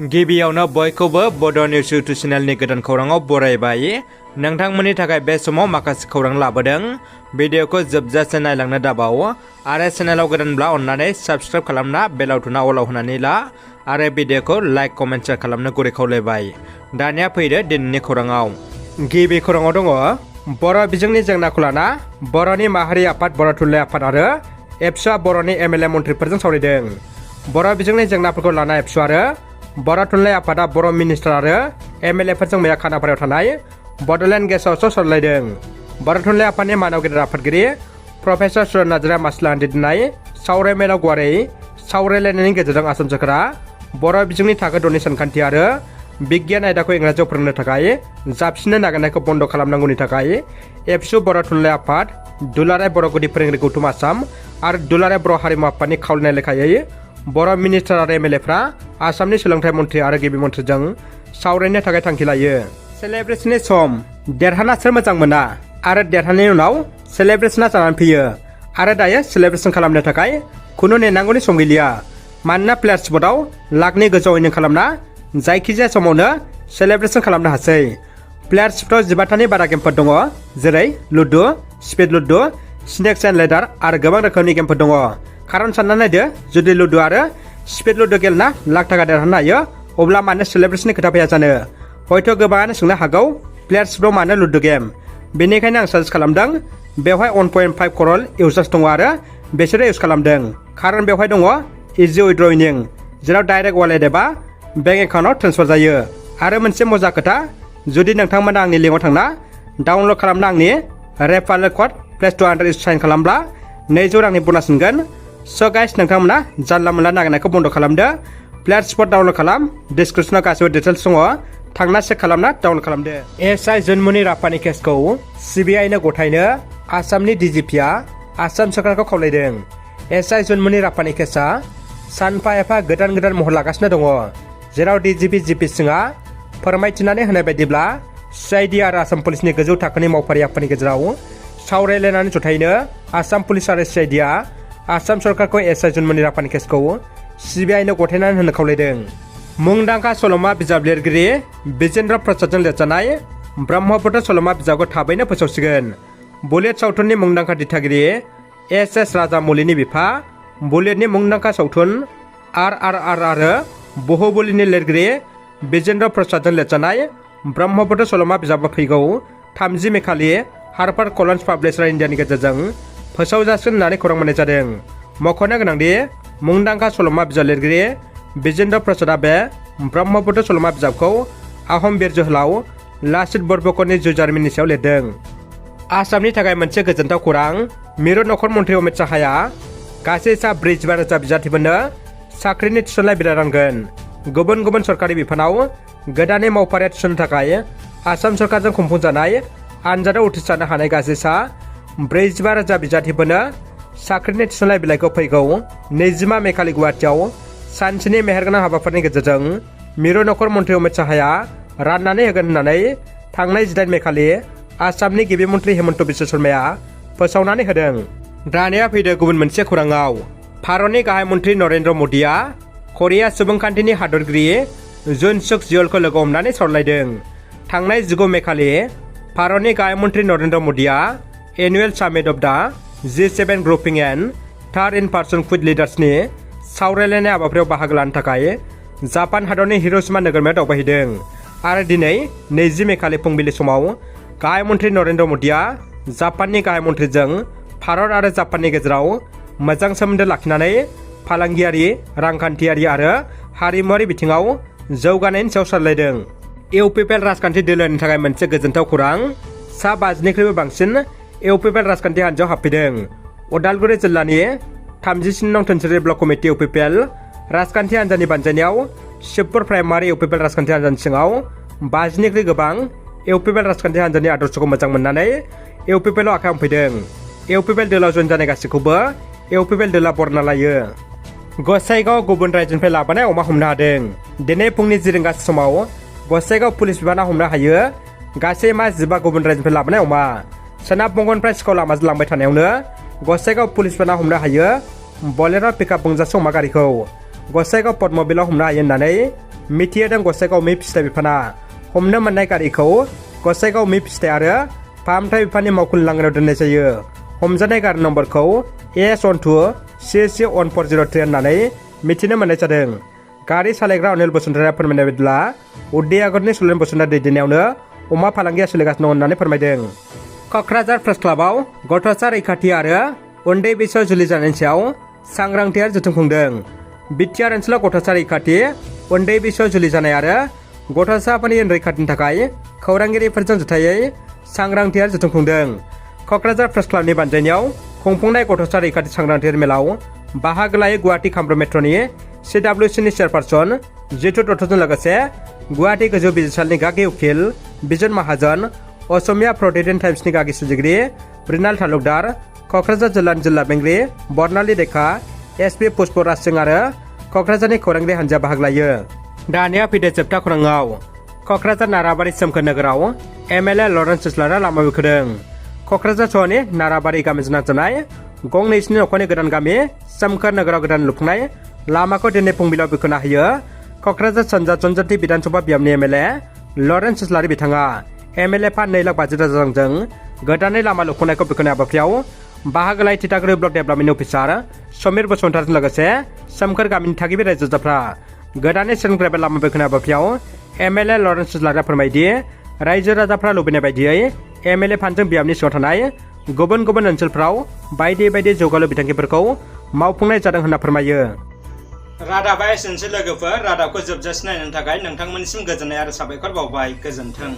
गिबियावनो बयखौबो बड' निउस इउटुब चेनेलनि गोदान खौराङाव बरायबाय। नोंथांमोननि थाखाय बे समाव माखासे खौरां लाबोदों। भिडिअखौ जोबजासे नायलांनो दाबाव आरो चेनेलाव गोदानब्ला अन्नानै साबस्क्राइब खालामना बेल आइकनआ अलाव होनानै ला आरो भिडिअखौ लाइक कमेन्ट शेयार खालामनो गुरै खावलायबाय। दानिया फैदो दिनैनि खौराङाव। गिबि खौराङाव दङ बर' बिजोंनि जेंनाखौ लाना बर'नि माहारि आफाद बर' थुनलाइ आफाद आरो एबसुआ बर'नि MLA मन्थ्रिफोरजों सावरायदों। बर' बिजोंनि जेंनाफोरखौ लाना एबसु आरो बर' थुनलाइ आफादा बर' मिनिस्टार आरो MLAफोरजों मैया खानापारायाव थानाय बड'लेण्ड गेस्ट हाउसआव सावरायलायदों। बर' थुनलाइ आफादनि मानाव गेदेर आफादगिरि प्रफेसर सुरन नार्जारिया मासिला दिन्थिनाय सावरायमेलाव गुवारै सावरायलायनायनि गेजेरजों आसाम सोरखारा बर' बिजोंनि थाखो 2नि सानखान्थि आरो बिगियान आयदाखौ इंराजियाव फोरोंनो थाखाय जाबसिननो नागिरनायखौ बन्द खालामनांगौनि थाखाय एबसु बर' थुनलाइ आफाद दुलाराय बर' गुदि फोरोंगिरि गौथुम आसाम आरो दुलाराय बर' हारिमु आफादनि खावलायनाय लेखायै बर' मिनिस्टार आरो MLAफ्रा आसामनि सोलोंथाइ मन्थ्रि आरो गिबि मन्थ्रिजों सावरायनो थाखाय थांखि लायो। सेलेब्रेसननि सम देरहाना सोर मोजां मोना आरो देरहानायनि उनाव सेलेब्रेसना जानानै फैयो आरो दायो सेलेब्रेसन खालामनो थाखाय खुनु नेनांगौनि सम गैलिया। मानोना प्लेयार्स स्पटआव लाखनि गोजौ इनिं खालामना जायखिजाया समावनो सेलेब्रेसन खालामनो हासै। प्लेयार्स स्पटआव 15थानि बारा गेमफोर दङ, जेरै ludo, speed ludo, snakes and ladder आरो गोबां रोखोमनि गेमफोर दङ। खारन सानना नायदो, जुदि लुडु आरो स्पिड लुडु गेलेना लाख थाखा देरहानो हायो अब्ला मानो सेलेब्रेसननि खोथा फैया जानो? हयथ' गोबाङानो सोंनो हागौ प्लेयार्स स्पटआव मानो लुडु गेम? बेनिखायनो आं साजेस्ट खालामदों बेवहाय 1.5 करोड़ इउजार्स दङ आरो बिसोरो इउज खालामदों। खारन बेवहाय दङ इजि उइथड्रइं, जेराव डाइरेक्ट वालेट एबा बेंक एकाउन्टआव ट्रेन्सफार जायो। आरो मोनसे मोजां खोथा, जुदि नोंथांमोना आंनि लिंकआव थांना डाउनलड खालामना आंनि रेफारेल कड +200 साइन खालामब्ला 200 रांनि बोनास मोनगोन। स' गाइस, नोंथांमोना जानला मोनला नागिरनायखौ बन्द खालामदो। प्लेयार्स स्पट डाउनलड खालाम, डिसक्रिपसनाव गासिबो डिटेल्स दङ, थांना चेक खालामना डाउनलड खालामदो। SI जुनमुनि राफानि केसखौ CBI नो गथायनो आसामनि DGPआ आसाम सोरखारखौ खावलायदों। SI जुनमुनि राफानि केसआ सानफा एफा गोदान महर लागासिनो दङ, जेराव DGP GP सिंआ फोरमायथिनानै होनाय बायदिब्ला CID आरो आसाम पुलिसनि गोजौ थाखोनि मावफारि आफादनि गेजेराव सावरायलायनानै जथायनो आसाम पुलिस आरो CIDआ आसाम सरकारखौ SI जुनमुनि राफानि केसखौ CBI नो गथायनानै होनो खावलायदों। मुंदांखा सल'मा बिजाब लिरगिरि बिजेन्द्र प्रसादजों लिरजानाय ब्रह्मपुत्र सल'मा बिजाबखौ थाबैनो फोसावसिगोन। बलिउड सावथुननि मुंदांखा दिथागिरि SS राजामौलीनि बिफा, बलिउडनि मुंदांखा सावथुन RRR आरो बाहुबलीनि लिरगिरि बिजेन्द्र प्रसादजों लिरजानाय ब्रह्मपुत्र सल'मा बिजाबा फैगौ 30 मे खालि हार्पार कलिन्स पाब्लिशार इन्डियानि गेजेरजों फोसावजासिगोन होननानै खौरां मोननाय जादों। मख'नो गोनांदि मुंदांखा सल'मा बिजाब लिरगिरि बिजेन्द्र प्रसादआ बे ब्रह्मपुत्र सल'मा बिजाबखौ आहम बिर जोहोलाव लाचित बरफुकननि जिउ जारिमिननि सायाव लिरदों। आसामनि थाखाय मोनसे गोजोनथाव खौरां, मिरु नखर मन्थ्रि अमित शाहआ गासै सा 42,000 बिजाथिफोरनो साख्रिनि थिसननाय बिलाइ रानगोन। गुबुन गुबुन सरकारि बिफानाव गोदानै मावफारिया थिसननो थाखाय आसाम सरकारजों खुंफुंजानाय आनजादाव उथ्रिसारनो हानाय गासै सा 45,000 बिजाथिफोरनो साख्रिनि थिसननाय बिलाइखौ फैगौ 20 मे खालि गुवाहाटीआव सानसेनि मेहेरगोनां हाबाफारिनि गेजेरजों मिरु नखर मन्थ्रि अमित शाहआ राननानै होगोन होननानै थांनाय 18 मे खालि आसामनि गिबि मन्थ्रि हेमन्त बिश्व शर्माया फोसावनानै होदों। दानिया फैदो गुबुन मोनसे खौराङाव। भारतनि गाहाय मन्थ्रि नरेन्द्र मदिया करिया सुबुंखान्थिनि हादरगिरि जुन सुक जियलखौ लोगो हमनानै सावरायलायदों। थांनाय 19 मे खालि भारतनि गाहाय मन्थ्रि नरेन्द्र मदिया annual summit of the G7 ग्रुपिं and third in person quad लिडार्सनि सावरायलायनाय हाबाफारियाव बाहागो लानो थाखाय जापान हादरनि हिर'शिमा नोगोरमायाव दावबायहैदों आरो दिनै 20 मे खालि फुंबिलि समाव गाहाय मन्थ्रि नरेन्द्र मदिया जापाननि गाहाय मन्थ्रिजों भारत आरो जापाननि गेजेराव मोजां सोमोन्दो लाखिनानै फालांगियारि, रांखान्थियारि आरो हारिमुआरि बिथिङाव जौगानायनि सायाव सावरायलायदों। इउपिपिएल राजखान्थि दोलोनि थाखाय मोनसे गोजोनथाव खौरां, सा 50निख्रुइबो बांसिन इउपिपिएल राजखान्थि हान्जायाव हाबफैदों। उदालगुरि जिल्लानि 37 नं धोनसिरि ब्लक कमिटि इउपिपिएल राजखान्थि हान्जानि बानजायनायाव शिबपुर प्राइमारि इउपिपिएल राजखान्थि हान्जानि सिङाव 50निख्रुइ गोबां इउपिपिएल राजखान्थि हान्जानि आदर्शखौ मोजां मोननानै इउपिपिएलआव आखाइ हमफैदों। इउपिपिएल दोलोआव जइन जानाय गासैखौबो इउपिपिएल दोलोआ बरना लायो। गसाइगाव गुबुन रायजोनिफ्राय लाबोनाय अमा हमनो हादों। दिनै फुंनि 10 रिंगा समाव गसाइगाव पुलिस बिबाना हमनो हायो गासै मा 15 गुबुन रायजोनिफ्राय लाबोनाय अमा। सोनाब बंगनिफ्राय सिखाव लामाजों लांबाय थानायावनो गसाइगाव पुलिस बिबाना हमनो हायो बलेर' पिकआप बुंजासे अमा गारिखौ। गसाइगाव पद्मबिलाव हमनो हायो होननानै मिथिहोदों गसाइगाव फिथाइ बिफाना हमनो मोननाय गारिखौ गसाइगाव फिथाइ आरो फाहामथाय बिफाननि मावखुलि लांगोनायाव दोननाय जायो। हमजानाय गारि नम्बरखौ S12CC1403 होननानै मिथिनो मोननाय जादों। गारि सालायग्रा अनिल बसुमतारिया फोरमायनाय बायदिब्ला उदय आगरनि सुलेन बसुमतारि दैदेननायावनो अमा फालांगिया सोलिगासिनो दं होननानै फोरमायदों। क'क्राझार प्रेस क्लाबाव गथ'सा रैखाथि आरो उन्दै बैसोआव जुलि जानायनि सायाव सांग्रांथि जथुम खुंदों। बिटिआर ओनसोलाव गथ'सा रैखाथि, उन्दै बैसोआव जुलि जानाय आरो गथ'साफोरनि रैखाथिनि थाखाय खौरांगिरिफोरजों जथायै सांग्रांथि जथुम खुंदों। क'क्राझार प्रेस क्लाबनि बानजायनायाव खुंफुंनाय गथ'सा रैखाथि सांग्रांथि मेलाव बाहागो लायो गुवाहाटी कामरुप मेट्र'नि CWCनि चेयारपारसन जितु दत्तजों लोगोसे गुवाहाटी गोजौ बिजिरसालिनि गागि उकिल बिजन महाजन, असमिया प्रटेस्टेन्ट टाइम्सनि गागि सुजुगिरि मृणाल तालुकदार, क'क्राझार जिल्लानि जिल्ला बेंगिरि बर्नाली देखा, SP पुष्पराज सिं आरो क'क्राझारनि खौरांगिरि हानजाया बाहागो लायो। दानिया फैदो जोबथा खौराङाव। क'क्राझार नाराबारि सोमखोर नोगोराव MLA लरेन्स सिस्लारा लामा बेखेवदों। क'क्राझार सहरनि नाराबारि गामिजों नांजाबनाय गं 2 नखरनि गोदान गामि सोमखोर नोगोराव गोदान लुफुंनाय लामाखौ दिनै फुंबिलियाव बेखेवना होयो क'क्राझार सानजा जनजाति बिधानसभा बियाबनि MLA लरेन्स सिस्लारि बिथाङा। MLA फान्ड 2,50,000 रांजों गोदानै लामा लुफुंनायखौ बेखेवनाय हाबाफारियाव बाहागो लायो थिथागुरि ब्लक डेभेलपमेन्ट अफिसार समीर बसुमतारिजों लोगोसे सोमखोर गामिनि थागिबि रायजो राजाफ्रा। गोदानै सेरग्राबे लामा बेखेवनाय हाबाफारियाव MLA लरेन्स सिस्लारिया फोरमायदि रायजो राजाफ्रा लुबैनाय बायदियै MLA फान्डजों बियाबनि सिङाव थानाय गुबुन गुबुन ओनसोलफ्राव बायदि बायदि जौगालु बिथांखिफोरखौ मावफुंनाय जादों होनना फोरमायो। रादाबा एसेनोसै लोगोफोर। रादाबखौ जोबजासिम नायनो थाखाय नोंथांमोननिसिम गोजोननाय आरो साबायखर बावबाय। गोजोन्थों।